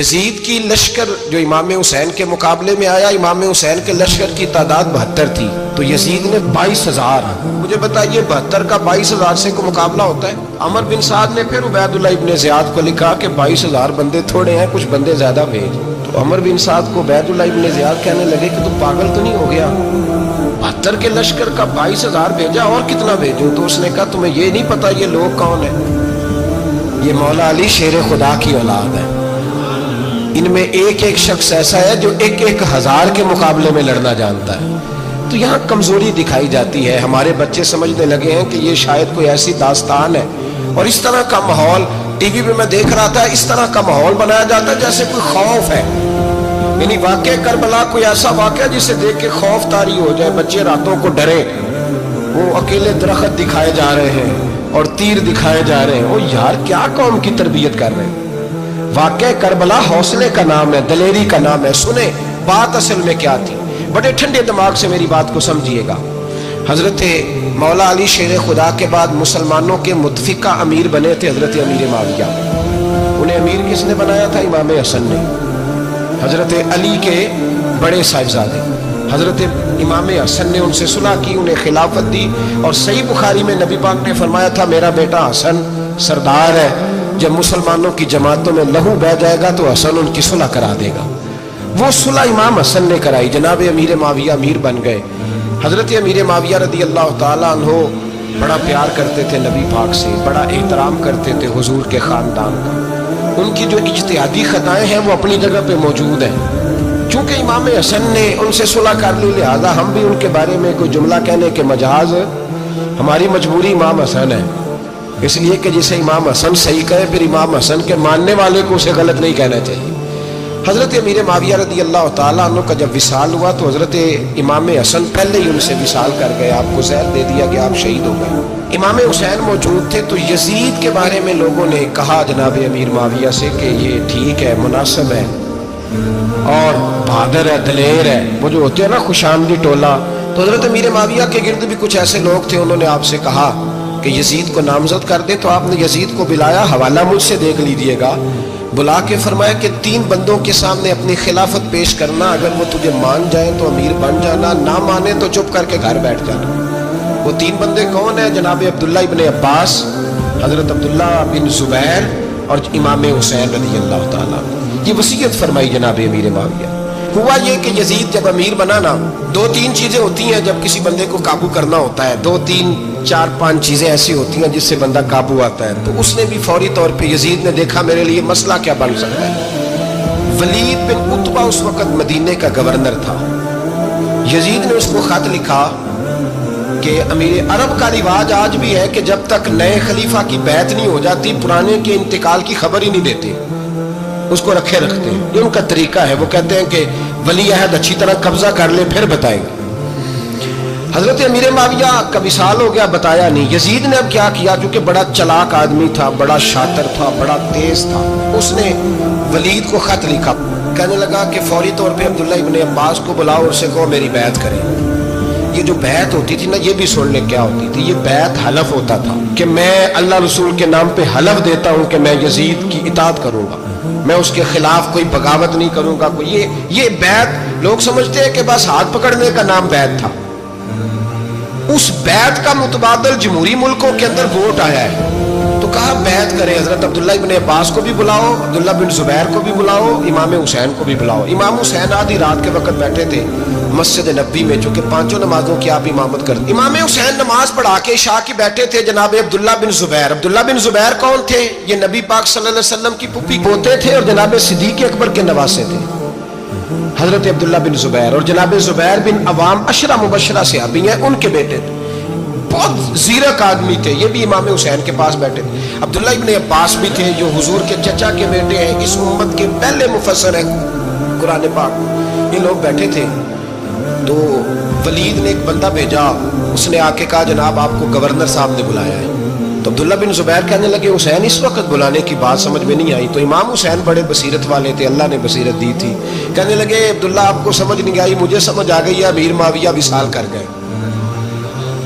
یزید کی لشکر جو امام حسین کے مقابلے میں آیا، امام حسین کے لشکر کی تعداد 72 تھی، تو یزید نے 22,000. مجھے بتائیے 72 کا 22,000 سے کو مقابلہ ہوتا ہے؟ عمر بن سعد نے پھر عبید اللہ ابن زیاد کو لکھا کہ 22,000 بندے تھوڑے ہیں، کچھ بندے زیادہ بھیج. تو عمر بن سعد کو عبید اللہ ابن زیاد کہنے لگے کہ تو پاگل تو نہیں ہو گیا، 72 کے لشکر کا 22,000 بھیجا، اور کتنا بھیجوں؟ تو اس نے کہا تمہیں یہ نہیں پتا یہ لوگ کون ہیں؟ یہ مولا علی شیر خدا کی اولاد ہے. ان میں ایک ایک شخص ایسا ہے جو 1,000 کے مقابلے میں لڑنا جانتا ہے. تو یہاں کمزوری دکھائی جاتی ہے. ہمارے بچے سمجھنے لگے ہیں کہ یہ شاید کوئی ایسی داستان ہے، اور اس طرح کا ماحول ٹی وی پہ میں دیکھ رہا تھا، اس طرح کا ماحول بنایا جاتا ہے جیسے کوئی خوف ہے. یعنی واقع کربلا کوئی ایسا واقعہ جسے دیکھ کے خوف طاری ہو جائے، بچے راتوں کو ڈرے. وہ اکیلے درخت دکھائے جا رہے ہیں اور تیر دکھائے جا رہے ہیں. وہ یار کیا قوم کی تربیت کر رہے ہیں؟ واقع کربلا حوصلے کا نام ہے، دلیری کا نام ہے. سنیں بات اصل میں کیا تھی، بڑے ٹھنڈے دماغ سے میری بات کو سمجھیے گا. حضرت مولا علی شیر خدا کے بعد مسلمانوں کے متفقہ امیر بنے تھے حضرت امیر معاویہ. انہیں امیر کس نے بنایا تھا؟ امام حسن نے. حضرت علی کے بڑے صاحبزادے حضرت امام حسن نے ان سے صلح کی، انہیں خلافت دی. اور صحیح بخاری میں نبی پاک نے فرمایا تھا میرا بیٹا حسن سردار ہے، جب مسلمانوں کی جماعتوں میں لہو بہ جائے گا تو حسن ان کی صلح کرا دے گا. وہ صلح امام حسن نے کرائی، جناب امیر معاویہ امیر بن گئے. حضرت امیر معاویہ رضی اللہ تعالیٰ عنہ بڑا پیار کرتے تھے نبی پاک سے، بڑا احترام کرتے تھے حضور کے خاندان کا. ان کی جو اجتہادی خطائیں ہیں وہ اپنی جگہ پہ موجود ہیں. چونکہ امام حسن نے ان سے صلح کر لی، لہذا ہم بھی ان کے بارے میں کوئی جملہ کہنے کے مجاز، ہماری مجبوری امام حسن ہے. اس لیے کہ جسے امام حسن صحیح کہے پھر امام حسن کے ماننے والے کو اسے غلط نہیں کہنا چاہیے. حضرت امیر معاویہ رضی اللہ تعالیٰ عنہ کا جب وصال ہوا تو حضرت امام حسن پہلے ہی ان سے وصال کر گئے، آپ کو زہر دے دیا کہ آپ شہید ہو گئے. امام حسین موجود تھے. تو یزید کے بارے میں لوگوں نے کہا جناب امیر معاویہ سے کہ یہ ٹھیک ہے، مناسب ہے اور بہادر ہے، دلیر ہے، وہ جو ہوتے ہیں نا خوش آمدی ٹولہ. تو حضرت امیر معاویہ کے گرد بھی کچھ ایسے لوگ تھے، انہوں نے آپ سے کہا کہ یزید کو نامزد کر دے. تو آپ نے یزید کو بلایا، حوالہ مجھ سے دیکھ لیجئے گا. بلا کے فرمایا کہ 3 بندوں کے سامنے اپنی خلافت پیش کرنا، اگر وہ تجھے مان جائیں تو امیر بن جانا، نہ مانے تو چپ کر کے گھر بیٹھ جانا. وہ 3 بندے کون ہیں؟ جناب عبداللہ ابن عباس، حضرت عبداللہ بن زبیر اور امام حسین رضی اللہ تعالیٰ. یہ وصیت فرمائی جناب امیر معاویہ. ہوا یہ کہ یزید جب امیر بنا نا، 2-3 چیزیں ہوتی ہیں جب کسی بندے کو قابو کرنا ہوتا ہے، 2-3-4-5 چیزیں ایسی ہوتی ہیں جس سے بندہ قابو آتا ہے. تو اس نے بھی فوری طور پہ یزید نے دیکھا میرے لیے مسئلہ کیا بن سکتا ہے. ولید بن عتبہ اس وقت مدینے کا گورنر تھا. یزید نے اس کو خط لکھا کہ امیر عرب کا رواج آج بھی ہے کہ جب تک نئے خلیفہ کی بیعت نہیں ہو جاتی پرانے کے انتقال کی خبر ہی نہیں دیتے، اس کو رکھے رکھتے ہیں. یہ ان کا طریقہ ہے. وہ کہتے ہیں کہ ولی عہد اچھی طرح قبضہ کر لے پھر بتائیں گے. حضرت امیر معاویہ کا وصال ہو گیا، بتایا نہیں. یزید نے اب کیا کیا، کیونکہ بڑا چلاک آدمی تھا، بڑا شاطر تھا، بڑا تیز تھا. اس نے ولید کو خط لکھا، کہنے لگا کہ فوری طور پہ عبداللہ ابن عباس کو بلاؤ اور اسے کہو میری بیعت کرے. یہ جو بیعت ہوتی تھی نا، یہ بھی سن لے کیا ہوتی تھی. یہ بیعت حلف ہوتا تھا کہ میں اللہ رسول کے نام پہ حلف دیتا ہوں کہ میں یزید کی اطاعت کروں گا، میں اس کے خلاف کوئی بغاوت نہیں کروں گا. یہ بیعت لوگ سمجھتے ہیں کہ بس ہاتھ پکڑنے کا نام بیعت تھا. اس بیعت کا متبادل جمہوری ملکوں کے اندر ووٹ آیا ہے. تو کہا بیعت کرے. حضرت عبداللہ ابن عباس کو بھی بلاؤ، عبداللہ بن زبیر کو بھی بلاؤ، امام حسین کو بھی بلاؤ. امام حسین آدھی رات کے وقت بیٹھے تھے مسجد نبوی میں، چونکہ 5 نمازوں کی آپ امامت کرتے. امام حسین نماز پڑھا کے عشاء کی بیٹھے تھے. جناب عبداللہ بن زبیر، عبداللہ بن زبیر کون تھے؟ یہ نبی پاک صلی اللہ علیہ وسلم کی پھوپھی پوتے تھے اور جناب صدیق اکبر کے نواسے تھے. حضرت عبداللہ بن زبیر اور جناب زبیر بن عوام عشرہ مبشرہ صحابی ہیں، ان کے بیٹے تھے. بہت زیرک آدمی تھے. یہ بھی امام حسین کے پاس بیٹھے تھے. عبداللہ ابن عباس بھی تھے جو حضور کے چچا کے بیٹے ہیں، اس امت کے پہلے مفسر ہیں قرآن پاک. یہ لوگ بیٹھے تھے. تو ولید نے ایک بندہ بھیجا، اس نے آ کے کہا جناب آپ کو گورنر صاحب نے بلایا ہے. تو عبداللہ بن زبیر کہنے لگے حسین اس وقت بلانے کی بات سمجھ میں نہیں آئی. تو امام حسین بڑے بصیرت والے تھے، اللہ نے بصیرت دی تھی. کہنے لگے عبداللہ آپ کو سمجھ نہیں آئی، مجھے سمجھ آ گئی ہے، امیر معاویہ وصال کر گئے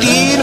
3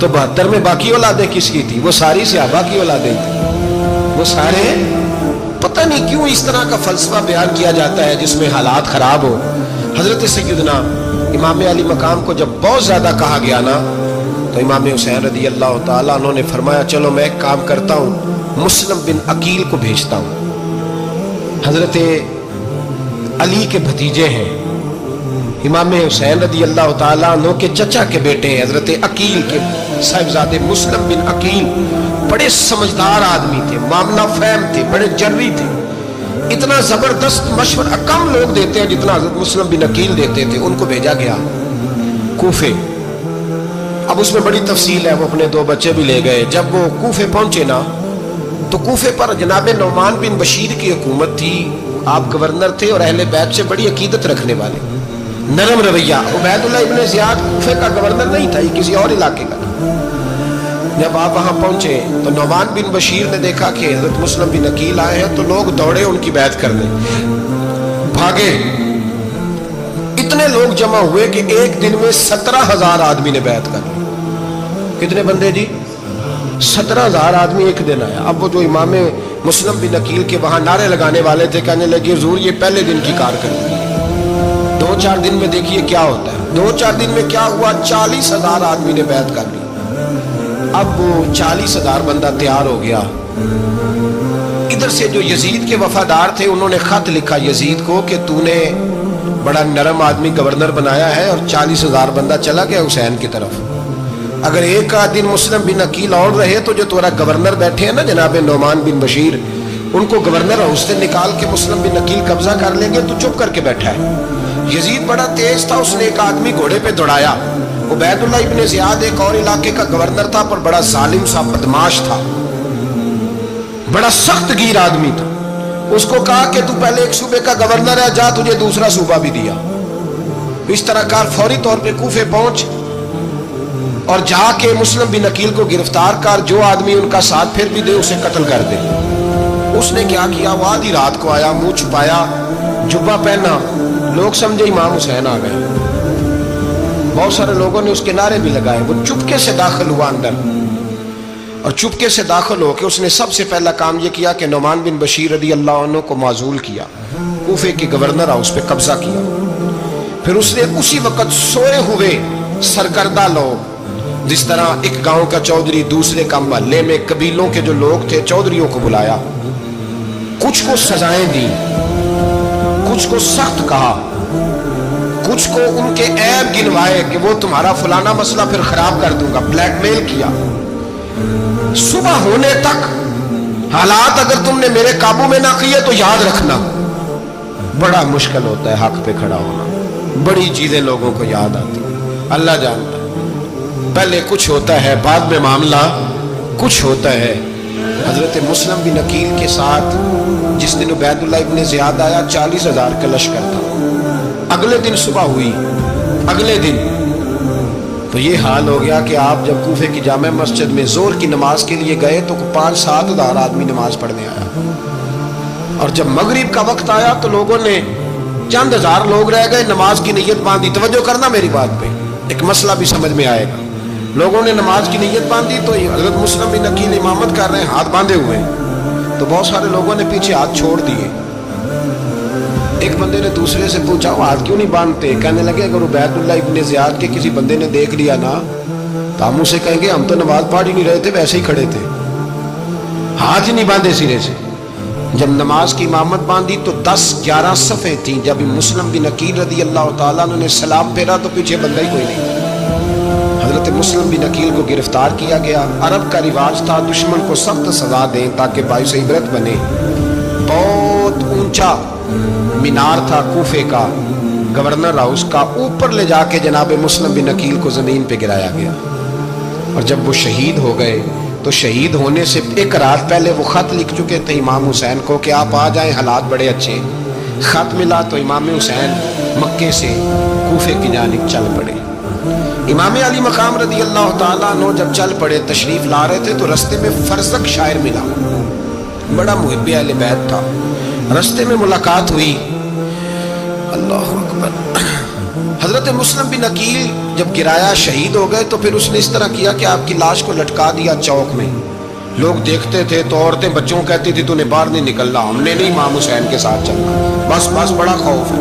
تو 72 میں باقی اولادیں کس کی تھی؟ وہ ساری صحابہ کی اولادیں تھی، وہ سارے، پتہ نہیں کیوں اس طرح کا فلسفہ بیان کیا جاتا ہے جس میں حالات خراب ہو۔ حضرت سیدنا امام علی مقام کو جب بہت زیادہ کہا گیا نا تو امام حسین رضی اللہ تعالیٰ عنہ نے فرمایا چلو میں ایک کام کرتا ہوں، مسلم بن عقیل کو بھیجتا ہوں۔ حضرت علی کے بھتیجے ہیں، امام حسین رضی اللہ تعالیٰ عنہ کے چچا کے بیٹے ہیں، حضرت عقیل کے صاحبزادے مسلم بن عقیل، بڑے سمجھدار آدمی تھے، معاملہ فہم تھے، بڑے جری تھے، اتنا زبردست مشورہ کم لوگ دیتے ہیں جتنا حضرت مسلم بن عقیل دیتے تھے۔ ان کو بھیجا گیا کوفے۔ اب اس میں بڑی تفصیل ہے، وہ اپنے 2 بچے بھی لے گئے۔ جب وہ کوفے پہنچے نا تو کوفے پر جناب نعمان بن بشیر کی حکومت تھی، آپ گورنر تھے اور اہل بیت سے بڑی عقیدت رکھنے والے، نرم رویہ۔ عبید اللہ ابن زیاد کوفے کا گورنر نہیں تھا، یہ کسی اور علاقے کا تھا۔ جب آپ وہاں پہنچے تو نعمان بن بشیر نے دیکھا کہ حضرت مسلم بن عقیل آئے ہیں تو لوگ دوڑے ان کی بیعت کرنے، بھاگے۔ اتنے لوگ جمع ہوئے کہ ایک دن میں 17,000 آدمی نے بیعت کر لی۔ کتنے بندے جی؟ 17,000 آدمی ایک دن آیا۔ اب وہ جو امام مسلم بن عقیل کے وہاں نعرے لگانے والے تھے کہنے لگے حضور یہ پہلے دن کی کارکردگی ہے، 2-4 دن میں دیکھیے کیا ہوتا ہے۔ 2-4 دن میں کیا ہوا؟ 40,000 آدمی نے بیعت کر لی۔ اب وہ 40,000 بندہ تیار ہو گیا۔ ادھر سے جو یزید کے وفادار تھے انہوں نے خط لکھا یزید کو کہ تو نے بڑا نرم آدمی گورنر بنایا ہے اور 40,000 بندہ چلا گیا حسین کی طرف، اگر ایک دن مسلم بن عقیل اور رہے تو جو تمہارا گورنر بیٹھے ہیں نا جناب نعمان بن بشیر، ان کو گورنر ہاؤس سے نکال کے مسلم بن عقیل قبضہ کر لیں گے، تو چپ کر کے بیٹھا ہے۔ یزید بڑا تیز تھا، اس نے ایک آدمی گھوڑے پہ دوڑایا۔ عبید اللہ ابن زیاد ایک اور علاقے کا گورنر تھا پر بڑا ظالم سا بدماش تھا، بڑا سخت گیر آدمی تھا۔ اس کو کہا کہ تو پہلے ایک صوبے کا گورنر ہے، جا تجھے دوسرا صوبہ بھی دیا۔ اس طرح کار فوری طور پہ کوفے پہنچ اور جا کے مسلم بن عقیل کو گرفتار کر، جو آدمی ان کا ساتھ پھر بھی دے اسے قتل کر دے۔ اس نے کیا کیا؟ وہ آدھی رات کو آیا، منہ چھپایا، جبہ پہنا، لوگ سمجھے امام حسین آ گئے۔ بہت سارے لوگوں نے اس کے نعرے بھی لگائے۔ وہ چپکے سے داخل ہوا اندر، اور چپکے سے داخل ہو کے اس نے سب سے پہلا کام یہ کیا کہ نعمان بن بشیر رضی اللہ عنہ کو معزول کیا، کوفے کے گورنر ہاؤس پہ قبضہ کیا۔ پھر اس نے اسی وقت سوئے ہوئے سرکردہ لوگ، جس طرح ایک گاؤں کا چودھری دوسرے کا محلے میں قبیلوں کے جو لوگ تھے چودھریوں کو بلایا، کچھ کو سزائیں دی، کچھ کو سخت کہا، کچھ کو ان کے عیب گنوائے کہ وہ تمہارا فلانا مسئلہ پھر خراب کر دوں گا، بلیک میل کیا۔ صبح ہونے تک حالات اگر تم نے میرے قابو میں نہ کیے تو یاد رکھنا بڑا مشکل ہوتا ہے حق پہ کھڑا ہونا، بڑی چیزیں لوگوں کو یاد آتی، اللہ جانتا ہے۔ پہلے کچھ ہوتا ہے، بعد میں معاملہ کچھ ہوتا ہے۔ حضرت مسلم بن عقیل کے ساتھ جس دن عبید اللہ ابن زیاد آیا 40,000 کا لشکر تھا۔ اگلے دن صبح ہوئی، اگلے دن تو یہ حال ہو گیا کہ آپ جب کوفے کی جامع مسجد میں زور کی نماز کے لیے گئے تو 5-7 ہزار آدمی نماز پڑھنے آیا، اور جب مغرب کا وقت آیا تو لوگوں نے چند ہزار لوگ رہ گئے، نماز کی نیت باندھی۔ توجہ کرنا میری بات پہ، ایک مسئلہ بھی سمجھ میں آئے گا۔ لوگوں نے نماز کی نیت باندھی تو حضرت مسلم بن عقیل امامت کر رہے ہیں، ہاتھ باندھے ہوئے، تو بہت سارے لوگوں نے پیچھے ہاتھ چھوڑ دیے۔ ایک بندے نے دوسرے سے پوچھا وہ ہاتھ کیوں نہیں باندھتے؟ کہنے لگے اگر عبید اللہ ابن زیاد کے کسی بندے نے دیکھ لیا نا تو ہم اسے کہیں گے ہم تو نماز پڑھ ہی نہیں رہے تھے، ویسے ہی کھڑے تھے، ہاتھ ہی نہیں باندھے سرے سے۔ جب نماز کی امامت باندھی تو 10-11 صفیں تھیں۔ جب مسلم بن عقیل رضی اللہ تعالیٰ عنہ نے سلام پھیرا تو پیچھے بندہ ہی کوئی نہیں تھا۔ حضرت مسلم بن عقیل کو گرفتار کیا گیا۔ عرب کا رواج تھا دشمن کو سخت سزا دیں تاکہ باعث عبرت بنے۔ بہت اونچا مینار تھا کوفے کا، گورنر ہاؤس کا، اوپر لے جا کے جناب مسلم بن عقیل کو زمین پہ گرایا گیا۔ اور جب وہ شہید ہو گئے تو شہید ہونے سے ایک رات پہلے وہ خط لکھ چکے تھے امام حسین کو کہ آپ آ جائیں، حالات بڑے اچھے۔ خط ملا تو امام حسین مکے سے کوفے کی جانب چل پڑے۔ امام علی مقام رضی اللہ تعالیٰ عنہ جب چل پڑے، تشریف لا رہے تھے تو رستے میں فرزق شاعر ملا، بڑا محب اہل بیت تھا۔ رستے میں ملاقات ہوئی، اللہ اکبر، حضرت حضرت مسلم بن عقیل جب گرایا شہید ہو گئے تو پھر اس نے اس طرح کیا کہ آپ کی لاش کو لٹکا دیا چوک میں. لوگ دیکھتے تھے تو عورتیں بچوں کہتی تھی تو نے باہر نہیں نکلنا, ہم نے نہیں امام حسین کے ساتھ چلنا, بس بس بڑا خوف ہے,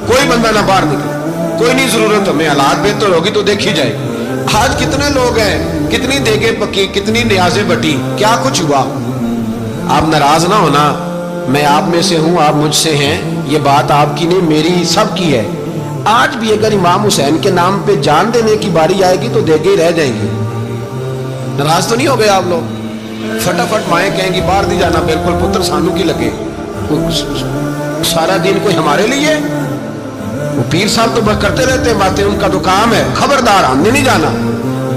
کوئی بندہ نہ باہر نکلے, کوئی نہیں ضرورت ہمیں, حالات بہتر ہوگی تو دیکھی جائے. آج کتنے لوگ ہیں, کتنی دیگیں پکی, کتنی نیازیں بٹی, کیا کچھ ہوا. آپ ناراض نہ ہونا, میں آپ میں سے ہوں, آپ مجھ سے ہیں, یہ بات آپ کی نہیں میری سب کی ہے. آج بھی اگر امام حسین کے نام پہ جان دینے کی باری آئے گی تو دیگیں رہ جائیں گی. ناراض تو نہیں ہو گئے آپ لوگ؟ فٹافٹ مائیں کہیں گی باہر نہیں جانا, بالکل پتر سانو کی لگے, سارا دن کوئی ہمارے لیے. وہ پیر صاحب تو کرتے رہتے باتیں, ان کا تو کام ہے, خبردار ہم نے نہیں جانا.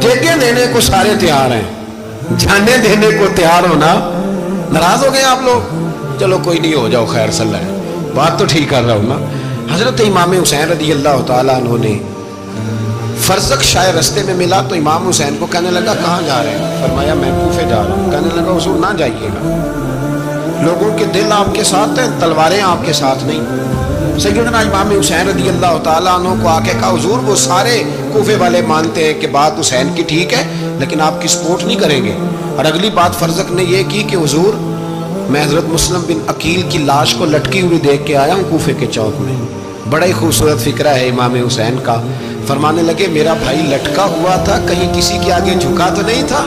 دیگیں دینے کو سارے تیار ہیں, جانے دینے کو تیار ہونا. ناراض ہو گئے آپ لوگ؟ چلو کوئی نہیں, ہو جاؤ, خیر صلی اللہ ہے, بات تو ٹھیک کر رہا ہوں نا. حضرت امام حسین رضی اللہ تعالیٰ عنہ نے فرزق شاہ رستے میں ملا تو امام حسین کو کہنے لگا کہاں جا رہے ہیں؟ فرمایا میں کوفے جا رہا ہوں. کہنے لگا حضور نہ جائیے گا, لوگوں کے دل آپ کے ساتھ ہیں, تلواریں آپ کے ساتھ نہیں. سیدنا امام حسین رضی اللہ تعالیٰ عنہ کو آ کے کہا حضور وہ سارے کوفے والے مانتے ہیں کہ بات حسین کی ٹھیک ہے لیکن آپ کی سپورٹ نہیں کریں گے. اور اگلی بات فرزق نے یہ کی کہ حضور میں حضرت مسلم بن عقیل کی لاش کو لٹکی ہوئی دیکھ کے آیا ہوں کوفے کے چوک میں. بڑا ہی خوبصورت فکرہ ہے امام حسین کا. فرمانے لگے میرا بھائی لٹکا ہوا تھا, کہیں کسی کے آگے جھکا تو نہیں تھا؟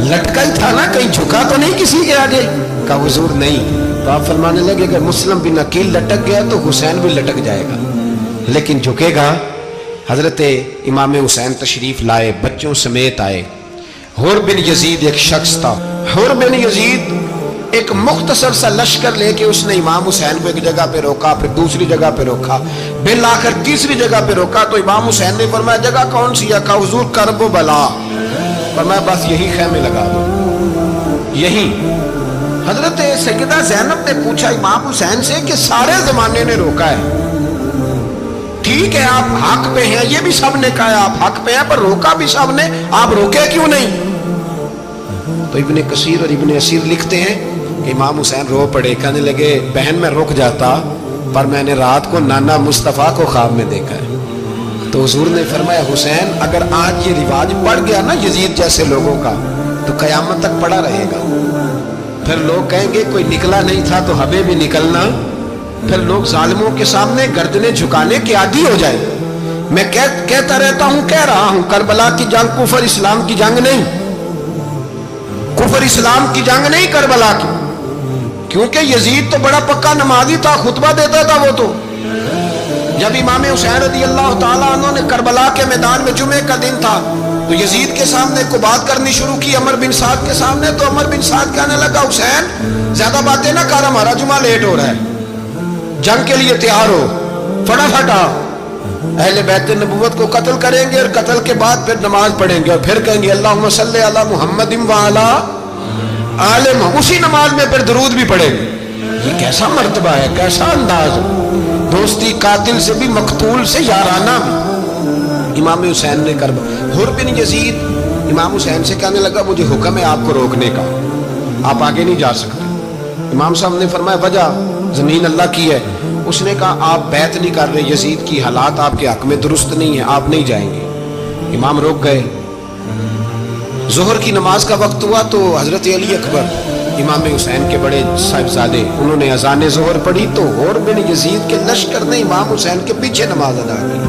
لٹکا ہی تھا نا, کہیں جھکا تو نہیں کسی کے آگے؟ کہا حضور نہیں. تو آپ فرمانے لگے اگر مسلم بن عقیل لٹک گیا تو حسین بھی لٹک جائے گا, لیکن جھکے گا. حضرت امام حسین تشریف لائے, بچوں سمیت آئے. حر بن یزید ایک شخص تھا. حر بن یزید ایک مختصر سا لشکر لے کے اس نے امام حسین کو ایک جگہ پہ روکا, پھر دوسری جگہ پہ روکا, بالآخر تیسری جگہ پہ روکا. تو امام حسین نے فرمایا جگہ کون سی ہے؟ کہا حضور کرب و بلا. فرمایا بس یہی خیمے لگا دو, یہی. حضرت سیدہ زینب نے پوچھا امام حسین سے کہ سارے زمانے نے روکا ہے, ٹھیک ہے آپ حق پہ ہیں, یہ بھی سب نے کہا ہے آپ حق پہ ہیں, پر روکا بھی سب نے, آپ روکے کیوں نہیں؟ تو ابن کثیر اور ابن اسیر لکھتے ہیں کہ امام حسین رو پڑے, کہنے لگے بہن میں رک جاتا پر میں نے رات کو نانا مصطفیٰ کو خواب میں دیکھا ہے. تو حضور نے فرمایا حسین اگر آج یہ رواج پڑ گیا نا یزید جیسے لوگوں کا تو قیامت تک پڑا رہے گا. پھر لوگ کہیں گے کوئی نکلا نہیں تھا تو ہمیں بھی نکلنا. پھر لوگ ظالموں کے سامنے گردنیں جھکانے کے عادی ہو جائے. میں کہتا رہتا ہوں, کہہ رہا ہوں, کربلا کی جنگ کفر اسلام کی جنگ نہیں, کفر اسلام کی جنگ نہیں کربلا کی, کیونکہ یزید تو بڑا پکا نمازی تھا, خطبہ دیتا تھا. وہ تو جب امام حسین رضی اللہ تعالیٰ عنہ نے کربلا کے میدان میں جمعے کا دن تھا تو یزید کے سامنے کو بات کرنی شروع کی, عمر بن سعد کے سامنے. تو عمر بن سعد کہنے لگا حسین زیادہ باتیں نہ کر, ہمارا جمعہ لیٹ ہو رہا ہے, جنگ کے لیے تیار ہو, فٹافٹ آ. اہل بیت نبوت کو قتل کریں گے اور قتل کے بعد پھر نماز پڑھیں گے اور پھر کہیں گے اللہم صلی علی محمد وعلی آل محمد, اسی نماز میں پھر درود بھی پڑھیں گے. یہ کیسا مرتبہ ہے, کیسا انداز ہے, دوستی قاتل سے بھی مقتول سے یارانہ بھی. امام حسین نے کر. حر بن یزید امام حسین سے کہنے لگا مجھے حکم ہے آپ کو روکنے کا, آپ آگے نہیں جا سکتے. امام صاحب نے فرمایا وجہ زمین اللہ کی ہے. اس نے کہا آپ بیعت نہیں کر رہے, یزید کی حالات آپ کے حق میں درست نہیں ہے, آپ نہیں جائیں گے. امام روک گئے. ظہر کی نماز کا وقت ہوا تو حضرت علی اکبر امام حسین کے بڑے صاحبزادے انہوں نے اذان ظہر پڑھی تو حر بن یزید کے لشکر نے امام حسین کے پیچھے نماز ادا کی.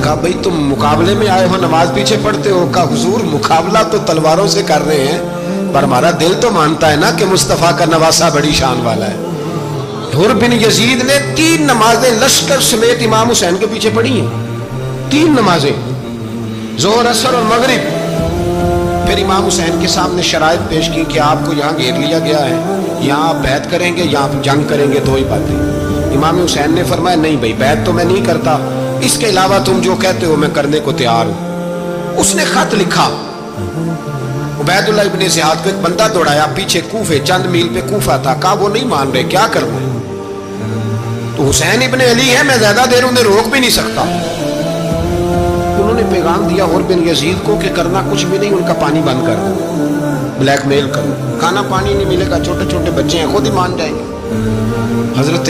کہا بھئی تم مقابلے میں آئے ہو, نماز پیچھے پڑھتے ہو؟ کہا حضور مقابلہ تو تلواروں سے کر رہے ہیں پر ہمارا دل تو مانتا ہے نا کہ مصطفیٰ کا نواسہ بڑی شان والا ہے. حر بن یزید نے 3 نمازیں لشکر سمیت امام حسین کے پیچھے پڑھی ہیں, 3 نمازیں, ظہر اثر اور مغرب. پھر امام حسین کے سامنے شرائط پیش کی کہ آپ کو یہاں گھیر لیا گیا ہے, یہاں آپ بیعت کریں گے یا آپ جنگ کریں گے, 2 ہی باتیں. امام حسین نے فرمایا نہیں بھائی بیعت تو میں نہیں کرتا, اس کے علاوہ تم جو کہتے ہو میں کرنے کو تیار ہوں. اس نے خط لکھا, عبید اللہ ابن زیاد کو ایک بندہ دوڑایا پیچھے, کوفے چند میل پہ کوفہ تھا. کہا وہ نہیں مان رہے, کیا کروں؟ تو حسین ابن علی ہے, میں زیادہ دیر انہیں روک بھی نہیں سکتا. انہوں نے پیغام دیا حر بن یزید کو کہ کرنا کچھ بھی نہیں, ان کا پانی بند کر دو, بلیک میل کرو, کھانا پانی نہیں ملے گا, چھوٹے چھوٹے بچے ہیں, خود ہی مان جائیں گے. حضرت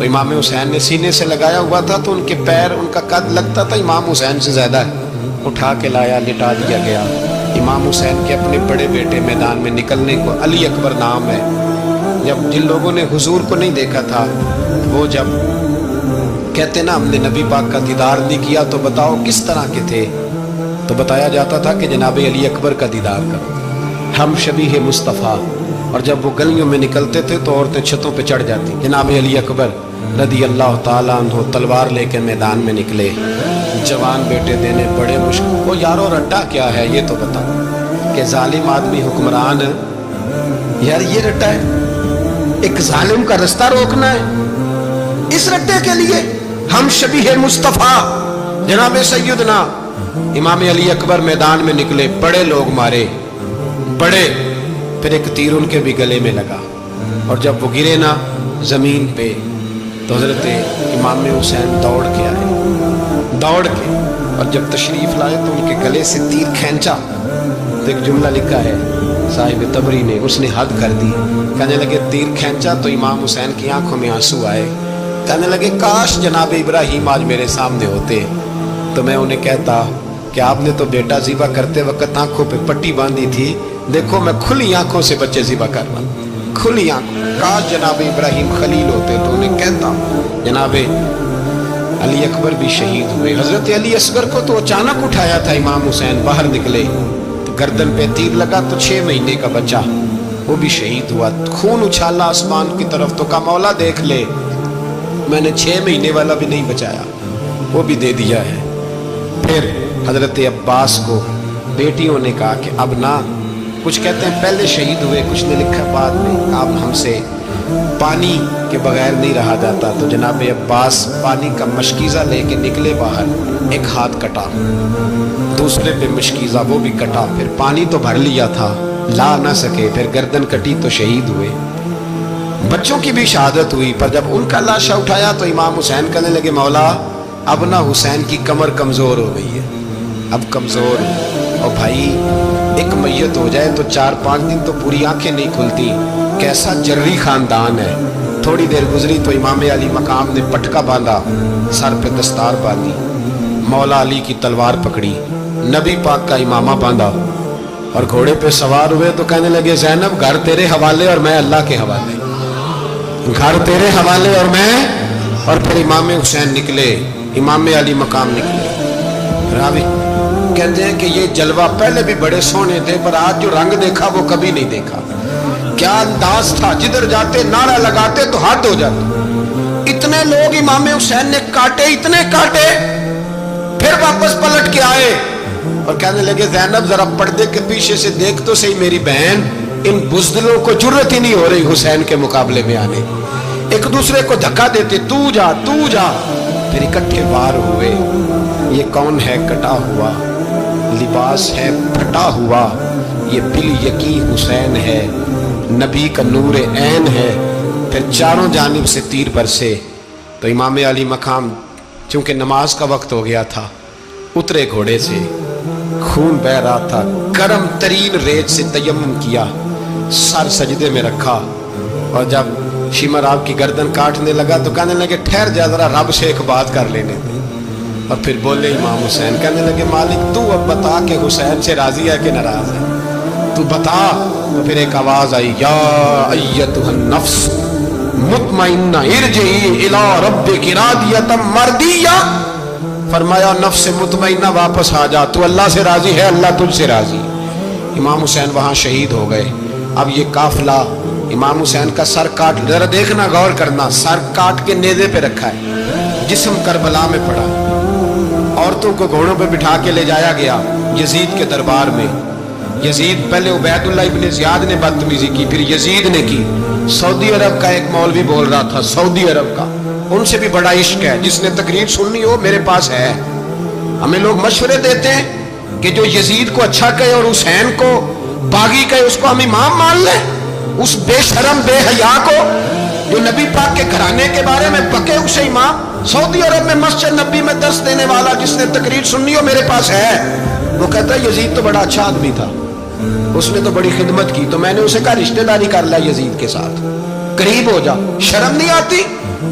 تو امام حسین نے سینے سے لگایا ہوا تھا تو ان کے پیر، ان کا قد لگتا تھا امام حسین سے زیادہ ہے، اٹھا کے لایا، لٹا دیا گیا۔ امام حسین کے اپنے بڑے بیٹے میدان میں نکلنے کو، علی اکبر نام ہے، جب جن لوگوں نے حضور کو نہیں دیکھا تھا وہ جب کہتے نا ہم نے نبی پاک کا دیدار نہیں کیا تو بتاؤ کس طرح کے تھے، تو بتایا جاتا تھا کہ جناب علی اکبر کا دیدار کرو، ہم شبیہ مصطفیٰ۔ اور جب وہ گلیوں میں نکلتے تھے تو عورتیں چھتوں پہ چڑھ جاتی۔ جناب علی اکبر رضی اللہ تعالیٰ عنہ تلوار لے کے میدان میں نکلے، جوان بیٹے دینے بڑے مشکل۔ وہ یارو رٹا کیا ہے یہ تو بتاؤ، کہ ظالم آدمی حکمران، یار یہ رٹا ہے، ایک ظالم کا رستہ روکنا ہے، اس رٹے کے لیے ہم شبیہ مصطفیٰ جناب سیدنا امام علی اکبر میدان میں نکلے، بڑے لوگ مارے، بڑے، پھر ایک تیر ان کے بھی گلے میں لگا، اور جب وہ گرے نا زمین پہ تو حضرت امام حسین دوڑ کے آئے، دوڑ کے، اور جب تشریف لائے تو ان کے گلے سے تیر کھینچا تو ایک جملہ لکھا ہے صاحب تبری نے، اس نے حد کر دی، کہنے لگے تیر کھینچا تو امام حسین کی آنکھوں میں آنسو آئے، کہنے لگے کاش جناب ابراہیم آج میرے سامنے ہوتے تو میں انہیں کہتا کہ آپ نے تو بیٹا ذبح کرتے وقت آنکھوں پہ پٹی باندھی تھی، دیکھو میں کھلی آنکھوں سے بچے ذبح کرنا، کھلی آنکھوں، کاش جناب ابراہیم خلیل ہوتے تو انہیں کہتا۔ جناب علی اکبر بھی شہید ہوئے۔ حضرت علی اصغر کو تو اچانک اٹھایا تھا امام حسین، باہر نکلے تو گردن پہ تیر لگا تو 6 مہینے کا بچہ وہ بھی شہید ہوا، خون اچھالا آسمان کی طرف تو کہا مولا دیکھ لے، میں نے 6 مہینے والا بھی نہیں بچایا، وہ بھی دے دیا ہے۔ پھر حضرت عباس کو بیٹیوں نے کہا کہ اب نہ، کچھ کہتے ہیں پہلے شہید ہوئے، کچھ نے لکھا بعد میں، اب ہم سے پانی کے بغیر نہیں رہا جاتا، تو جناب عباس پانی کا مشکیزہ لے کے نکلے باہر، ایک ہاتھ کٹا، دوسرے پہ مشکیزہ وہ بھی کٹا، پھر پانی تو بھر لیا تھا لا نہ سکے، پھر گردن کٹی تو شہید ہوئے۔ بچوں کی بھی شہادت ہوئی، پر جب ان کا لاشا اٹھایا تو امام حسین کہنے لگے مولا اب نہ حسین کی کمر کمزور ہو گئی ہے، اب کمزور، اور بھائی ایک میت ہو جائے تو 4-5 دن تو پوری آنکھیں نہیں کھلتی، کیسا جری خاندان ہے۔ تھوڑی دیر گزری تو امام علی مقام نے پٹکا باندھا، سر پہ دستار باندھی، مولا علی کی تلوار پکڑی، نبی پاک کا امامہ باندھا اور گھوڑے پہ سوار ہوئے تو کہنے لگے زینب گھر تیرے حوالے اور میں اللہ کے حوالے، گھر تیرے حوالے اور میں، اور پھر امام حسین نکلے، امام علی مقام نکلے۔ راوی کہتے ہیں کہ یہ جلوہ پہلے بھی بڑے سونے تھے، پر آج جو رنگ دیکھا وہ کبھی نہیں دیکھا۔ کیا انداز تھا، جدھر جاتے نعرہ لگاتے تو حد ہو جاتے۔ اتنے لوگ امام حسین نے کاٹے، اتنے کاٹے، پھر واپس پلٹ کے آئے اور کہنے لگے زینب ذرا پردے کے پیچھے سے دیکھ تو صحیح میری بہن، ان بزدلوں کو جرت ہی نہیں ہو رہی حسین کے مقابلے میں آنے، ایک دوسرے کو دھکا دیتے، تو جا تو جا، پھر اکٹھے وار ہوئے۔ یہ کون ہے کٹا ہوا، لباس ہے پھٹا ہوا، یہ بل یقین حسین ہے، نبی کا نور عین ہے۔ پھر چاروں جانب سے تیر برسے تو امام علی مقام چونکہ نماز کا وقت ہو گیا تھا، اترے گھوڑے سے، خون بہ رہا تھا، گرم ترین ریت سے تیمم کیا، سر سجدے میں رکھا، اور جب شمر آپ کی گردن کاٹنے لگا تو کہنے لگے ٹھہر جا ذرا رب سے ایک بات کر لینے دے، اور پھر بولے امام حسین، کہنے لگے مالک تو اب بتا کہ حسین سے راضی ہے کہ ناراض ہے، تو بتا۔ تو پھر ایک آواز آئی، یا ایتھا النفس مطمئنہ ارجعی الی ربک راضیۃ مرضیہ، فرمایا نفس مطمئنہ واپس آ جا، تو اللہ سے راضی ہے، اللہ تجھ سے راضی۔ امام حسین وہاں شہید ہو گئے۔ اب یہ قافلہ امام حسین کا سر کاٹ، ذرا دیکھنا غور کرنا، سر کاٹ کے نیزے پہ رکھا ہے، جسم کربلا میں پڑا، عورتوں کو گھوڑوں پہ بٹھا کے لے جایا گیا یزید کے دربار میں۔ یزید پہلے عبید اللہ ابن زیاد نے بدتمیزی کی، پھر یزید نے کی۔ سعودی عرب کا ایک مولوی بول رہا تھا، سعودی عرب کا، ان سے بھی بڑا عشق ہے، جس نے تقریر سننی ہو میرے پاس ہے۔ ہمیں لوگ مشورے دیتے ہیں کہ جو یزید کو اچھا کہے اور حسین کو باغی کہے اس کو ہم امام مان لیں، اس بے شرم بے حیا کو جو نبی پاک کے گھرانے کے بارے میں بکے اسے امام۔ سعودی عرب میں مسجد نبی میں درس دینے والا جس نے تقریر سننی ہو میرے پاس ہے، وہ کہتا ہے یزید تو بڑا اچھا آدمی تھا، اس نے تو بڑی خدمت کی، تو میں نے اسے کہا رشتہ داری کر لیا یزید کے ساتھ، قریب ہو جا، شرم نہیں آتی؟